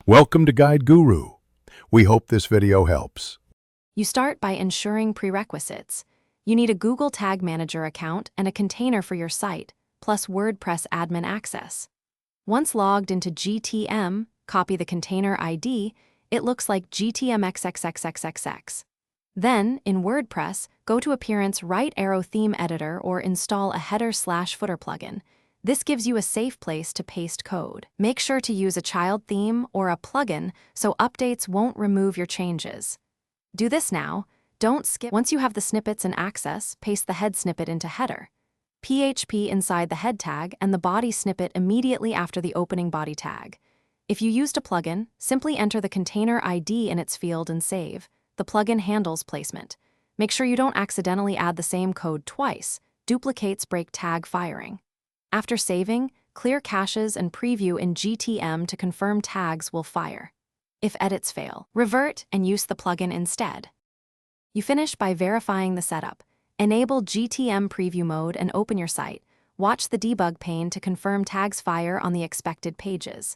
Welcome to Guide Guru. We hope this video helps. You start by ensuring prerequisites. You need a Google Tag Manager account and a container for your site, plus WordPress admin access. Once logged into GTM, copy the container ID, it looks like GTM XXXXXX. Then, in WordPress, go to Appearance right arrow theme editor or install a header/footer plugin. This gives you a safe place to paste code. Make sure to use a child theme or a plugin so updates won't remove your changes. Do this now. Don't skip. Once you have the snippets and access, paste the head snippet into header. PHP inside the head tag and the body snippet immediately after the opening body tag. If you used a plugin, simply enter the container ID in its field and save. The plugin handles placement. Make sure you don't accidentally add the same code twice. Duplicates break tag firing. After saving, clear caches and preview in GTM to confirm tags will fire. If edits fail, revert and use the plugin instead. You finish by verifying the setup. Enable GTM preview mode and open your site. Watch the debug pane to confirm tags fire on the expected pages.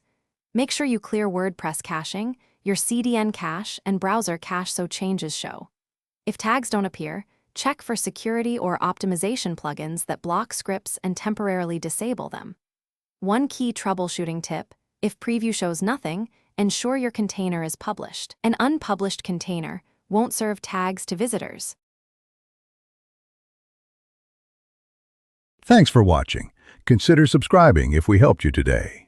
Make sure you clear WordPress caching, your CDN cache, and browser cache so changes show. If tags don't appear, check for security or optimization plugins that block scripts and temporarily disable them. One key troubleshooting tip: if preview shows nothing, ensure your container is published. An unpublished container won't serve tags to visitors. Thanks for watching. Consider subscribing if we helped you today.